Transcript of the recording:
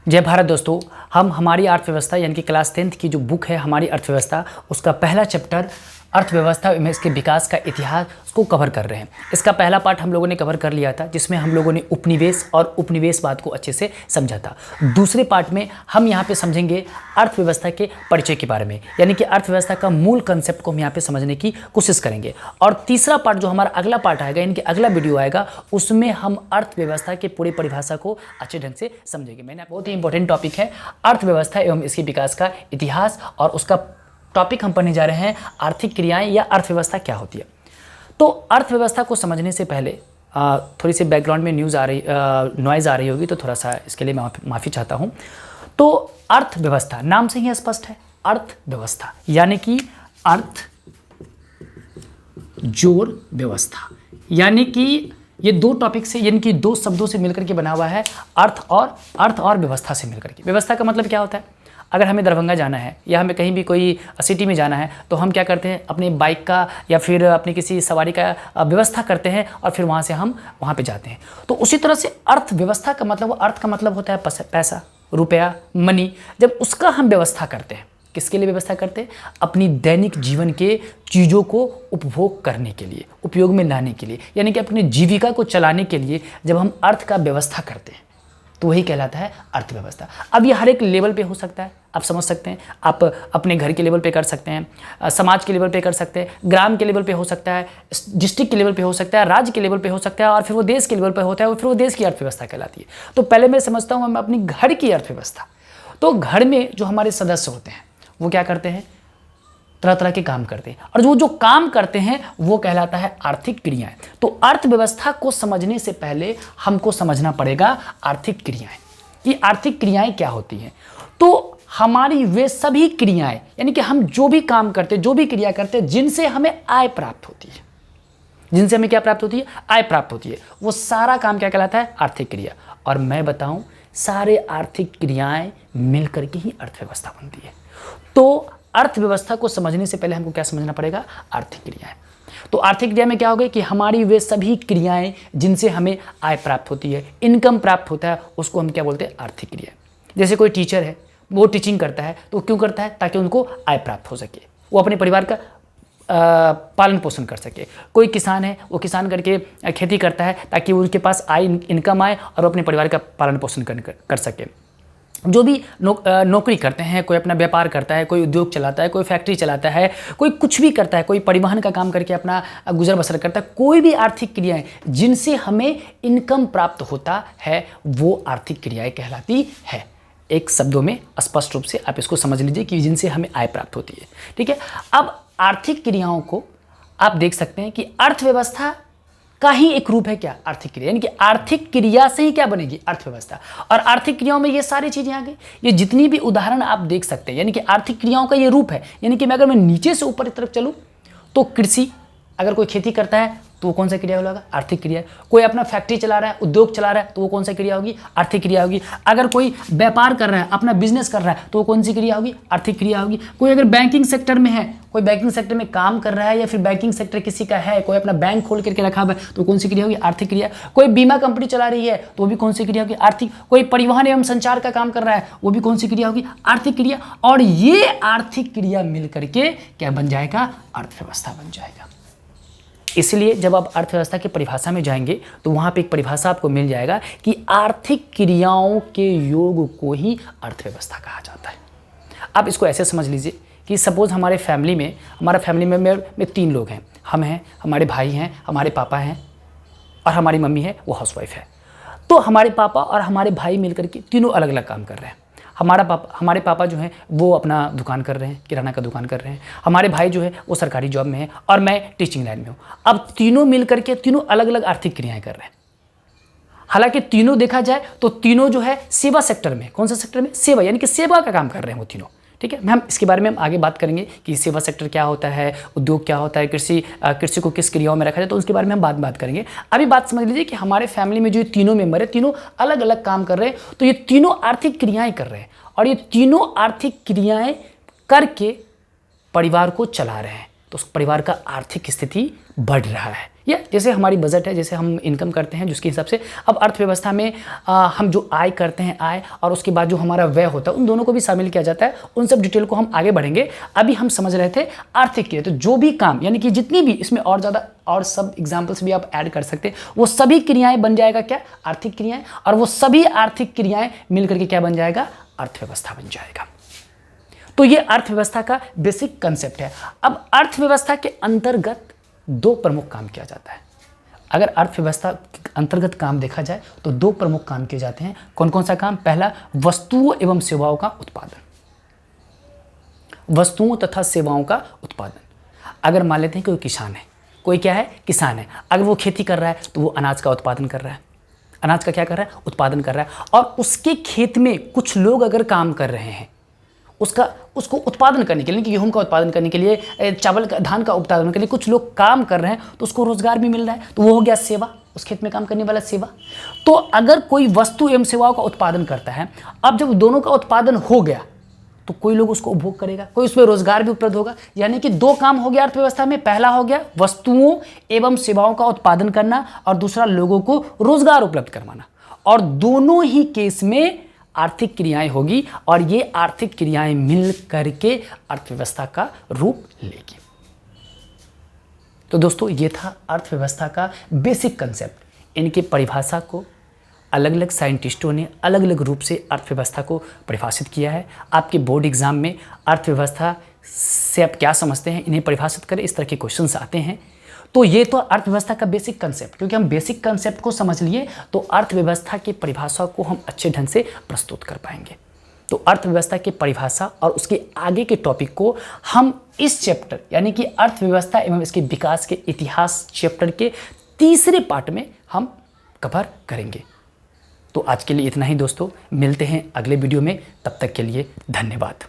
जय भारत दोस्तों। हम हमारी अर्थव्यवस्था यानी कि क्लास 10th की जो बुक है हमारी अर्थव्यवस्था, उसका पहला चैप्टर अर्थव्यवस्था में इसके विकास का इतिहास उसको कवर कर रहे हैं। इसका पहला पार्ट हम लोगों ने कवर कर लिया था, जिसमें हम लोगों ने उपनिवेश और उपनिवेशवाद को अच्छे से समझा था। दूसरे पार्ट में हम यहाँ पे समझेंगे अर्थव्यवस्था के परिचय के बारे में, यानी कि अर्थव्यवस्था का मूल कंसेप्ट को हम यहाँ पे समझने की कोशिश करेंगे। और तीसरा पार्ट जो हमारा अगला पार्ट आएगा, यानी कि अगला वीडियो आएगा, उसमें हम अर्थव्यवस्था के पूरी परिभाषा को अच्छे ढंग से समझेंगे। मैंने बहुत ही इंपॉर्टेंट टॉपिक है अर्थव्यवस्था एवं इसके विकास का इतिहास, और उसका टॉपिक हम पढ़ने जा रहे हैं आर्थिक क्रियाएं या अर्थव्यवस्था क्या होती है। तो अर्थव्यवस्था को समझने से पहले थोड़ी सी बैकग्राउंड में नॉइज़ आ रही होगी, तो थोड़ा सा इसके लिए मैं माफ़ी चाहता हूँ। तो अर्थव्यवस्था नाम से ही स्पष्ट है, अर्थव्यवस्था यानी कि अर्थ जोड़ व्यवस्था, यानी कि ये दो टॉपिक से यानी कि दो शब्दों से मिलकर के बना हुआ है, अर्थ और व्यवस्था से मिलकर के। व्यवस्था का मतलब क्या होता है? अगर हमें दरभंगा जाना है या हमें कहीं भी कोई सिटी में जाना है, तो हम क्या करते हैं, अपनी बाइक का या फिर अपनी किसी सवारी का व्यवस्था करते हैं और फिर वहाँ से हम वहाँ पे जाते हैं। तो उसी तरह से अर्थव्यवस्था का मतलब, अर्थ का मतलब होता है पैसा, रुपया, मनी। जब उसका हम व्यवस्था करते हैं, किसके लिए व्यवस्था करते हैं? अपनी दैनिक जीवन के चीज़ों को उपभोग करने के लिए, उपयोग में लाने के लिए, यानी कि अपनी जीविका को चलाने के लिए जब हम अर्थ का व्यवस्था करते हैं, तो वही कहलाता है अर्थव्यवस्था। अब ये हर एक लेवल पे हो सकता है, आप समझ सकते हैं। आप अपने घर के लेवल पे कर सकते हैं, समाज के लेवल पे कर सकते हैं, ग्राम के लेवल पे हो सकता है, डिस्ट्रिक्ट के लेवल पे हो सकता है, राज्य के लेवल पे हो सकता है, और फिर वो देश के लेवल पे होता है, और फिर वो देश की अर्थव्यवस्था कहलाती है। तो पहले मैं समझता हूँ अपनी घर की अर्थव्यवस्था। तो घर में जो हमारे सदस्य होते हैं वो क्या करते हैं? तरह तरह के काम करते हैं, और जो काम करते हैं वो कहलाता है आर्थिक क्रियाएं। तो अर्थव्यवस्था को समझने से पहले हमको समझना पड़ेगा आर्थिक क्रियाएं, कि आर्थिक क्रियाएं क्या होती हैं। तो हमारी वे सभी क्रियाएं, यानी कि हम जो भी काम करते, जो भी क्रिया करते हैं, जिनसे हमें आय प्राप्त होती है, जिनसे हमें क्या प्राप्त होती है? आय प्राप्त होती है, वो सारा काम क्या कहलाता है? आर्थिक क्रिया। और मैं बताऊं, सारे आर्थिक क्रियाएं मिलकर के ही अर्थव्यवस्था बनती है। तो अर्थव्यवस्था को समझने से पहले हमको क्या समझना पड़ेगा? आर्थिक क्रियाएं। तो आर्थिक क्रिया में क्या होगा कि हमारी वे सभी क्रियाएं जिनसे हमें आय प्राप्त होती है, इनकम प्राप्त होता है, उसको हम क्या बोलते हैं? आर्थिक क्रिया। जैसे कोई टीचर है, वो टीचिंग करता है, तो क्यों करता है? ताकि उनको आय प्राप्त हो सके, वो अपने परिवार का पालन पोषण कर सके। कोई किसान है, वो किसान करके खेती करता है ताकि उनके पास आय, इनकम आए और वो अपने परिवार का पालन पोषण कर सके। जो भी नौकरी करते हैं, कोई अपना व्यापार करता है, कोई उद्योग चलाता है, कोई फैक्ट्री चलाता है, कोई कुछ भी करता है, कोई परिवहन का काम करके अपना गुजर बसर करता है, कोई भी आर्थिक क्रियाएं जिनसे हमें इनकम प्राप्त होता है, वो आर्थिक क्रियाएं कहलाती है। एक शब्दों में स्पष्ट रूप से आप इसको समझ लीजिए कि जिनसे हमें आय प्राप्त होती है। ठीक है। अब आर्थिक क्रियाओं को आप देख सकते हैं कि अर्थव्यवस्था का ही एक रूप है क्या? आर्थिक क्रिया, यानी कि आर्थिक क्रिया से ही क्या बनेगी? अर्थव्यवस्था। और आर्थिक क्रियाओं में ये सारी चीजें आ गई, ये जितनी भी उदाहरण आप देख सकते हैं, यानी कि आर्थिक क्रियाओं का ये रूप है। यानी कि अगर मैं नीचे से ऊपर की तरफ चलूं, तो कृषि, अगर कोई खेती करता है तो वो कौन सा क्रिया होगा? आर्थिक क्रिया। कोई अपना फैक्ट्री चला रहा है, उद्योग चला रहा है, तो वो कौन सा क्रिया होगी? आर्थिक क्रिया होगी। अगर कोई व्यापार कर रहा है, अपना बिजनेस कर रहा है, तो वो कौन सी क्रिया होगी? आर्थिक क्रिया होगी। कोई अगर बैंकिंग सेक्टर में है, कोई बैंकिंग सेक्टर में काम कर रहा है, या फिर बैंकिंग सेक्टर किसी का है, कोई अपना बैंक खोल करके रखा हुआ है, तो कौन सी क्रिया होगी? आर्थिक क्रिया। कोई बीमा कंपनी चला रही है, तो वो भी कौन सी क्रिया होगी? आर्थिक। कोई परिवहन एवं संचार का काम कर रहा है, वो भी कौन सी क्रिया होगी? आर्थिक क्रिया। और ये आर्थिक क्रिया मिल करके क्या बन जाएगा? अर्थव्यवस्था बन जाएगा। इसलिए जब आप अर्थव्यवस्था की परिभाषा में जाएंगे, तो वहाँ पे एक परिभाषा आपको मिल जाएगा कि आर्थिक क्रियाओं के योग को ही अर्थव्यवस्था कहा जाता है। आप इसको ऐसे समझ लीजिए कि सपोज हमारे फैमिली में 3 लोग हैं। हम हैं, हमारे भाई हैं, हमारे पापा हैं, और हमारी मम्मी है, वो हाउसवाइफ है। तो हमारे पापा और हमारे भाई मिलकर के तीनों अलग अलग काम कर रहे हैं। हमारे पापा जो हैं वो अपना दुकान कर रहे हैं, किराना का दुकान कर रहे हैं। हमारे भाई जो है वो सरकारी जॉब में है, और मैं टीचिंग लाइन में हूँ। अब तीनों मिल करके तीनों अलग अलग आर्थिक क्रियाएं कर रहे हैं। हालांकि तीनों देखा जाए तो तीनों जो है सेवा सेक्टर में, कौन सा सेक्टर में? सेवा, यानी कि सेवा का काम कर रहे हैं वो तीनों। ठीक है। हम इसके बारे में हम आगे बात करेंगे कि सेवा सेक्टर क्या होता है, उद्योग क्या होता है, कृषि को किस क्रियाओं में रखा जाए, तो उसके बारे में हम बात करेंगे। अभी बात समझ लीजिए कि हमारे फैमिली में जो तीनों मेंबर है, तीनों अलग अलग काम कर रहे हैं, तो ये तीनों आर्थिक क्रियाएं कर रहे हैं, और ये तीनों आर्थिक क्रियाएं करके परिवार को चला रहे हैं। तो उस परिवार का आर्थिक स्थिति बढ़ रहा है। या जैसे हमारी बजट है, जैसे हम इनकम करते हैं जिसके हिसाब से, अब अर्थव्यवस्था में हम जो आय करते हैं, आय और उसके बाद जो हमारा व्यय होता है, उन दोनों को भी शामिल किया जाता है। उन सब डिटेल को हम आगे बढ़ेंगे। अभी हम समझ रहे थे आर्थिक क्रिया, तो जो भी काम यानी कि जितनी भी इसमें और ज़्यादा और सब एग्जाम्पल्स भी आप ऐड कर सकते हैं, वो सभी क्रियाएं बन जाएगा क्या, आर्थिक क्रियाएं, और वो सभी आर्थिक क्रियाएं मिलकर के क्या बन जाएगा, अर्थव्यवस्था बन जाएगा। तो ये अर्थव्यवस्था का बेसिक कंसेप्ट है। अब अर्थव्यवस्था के अंतर्गत दो प्रमुख काम किया जाता है। अगर अर्थव्यवस्था के अंतर्गत काम देखा जाए तो दो प्रमुख काम किए जाते हैं। कौन कौन सा काम? पहला, वस्तुओं एवं सेवाओं का उत्पादन, वस्तुओं तथा सेवाओं का उत्पादन। अगर मान लेते हैं कोई किसान है, कोई क्या है, किसान है, अगर वो खेती कर रहा है तो वो अनाज का उत्पादन कर रहा है, अनाज का क्या कर रहा है, उत्पादन कर रहा है। और उसके खेत में कुछ लोग अगर काम कर रहे हैं उसको उत्पादन करने के लिए, गेहूं का उत्पादन करने के लिए, चावल का, धान का उत्पादन करने के लिए कुछ लोग काम कर रहे हैं, तो उसको रोजगार भी मिल रहा है, तो वो हो गया सेवा, उस खेत में काम करने वाला सेवा। तो अगर कोई वस्तु एवं सेवाओं का उत्पादन करता है, अब जब दोनों का उत्पादन हो गया तो कोई लोग उसको उपभोग करेगा, कोई उसमें रोजगार भी उपलब्ध होगा। यानी कि दो काम हो गया अर्थव्यवस्था में, पहला हो गया वस्तुओं एवं सेवाओं का उत्पादन करना और दूसरा लोगों को रोजगार उपलब्ध करवाना। और दोनों ही केस में आर्थिक क्रियाएं होगी और ये आर्थिक क्रियाएं मिल करके अर्थव्यवस्था का रूप लेगी। तो दोस्तों ये था अर्थव्यवस्था का बेसिक कंसेप्ट। इनके परिभाषा को अलग अलग साइंटिस्टों ने अलग अलग रूप से अर्थव्यवस्था को परिभाषित किया है। आपके बोर्ड एग्जाम में अर्थव्यवस्था से आप क्या समझते हैं, इन्हें परिभाषित करें, इस तरह के क्वेश्चंस आते हैं। तो ये तो अर्थव्यवस्था का बेसिक कंसेप्ट, क्योंकि हम बेसिक कंसेप्ट को समझ लिए तो अर्थव्यवस्था की परिभाषा को हम अच्छे ढंग से प्रस्तुत कर पाएंगे। तो अर्थव्यवस्था की परिभाषा और उसके आगे के टॉपिक को हम इस चैप्टर यानी कि अर्थव्यवस्था एवं इसके विकास के इतिहास चैप्टर के तीसरे पार्ट में हम कवर करेंगे। तो आज के लिए इतना ही दोस्तों, मिलते हैं अगले वीडियो में, तब तक के लिए धन्यवाद।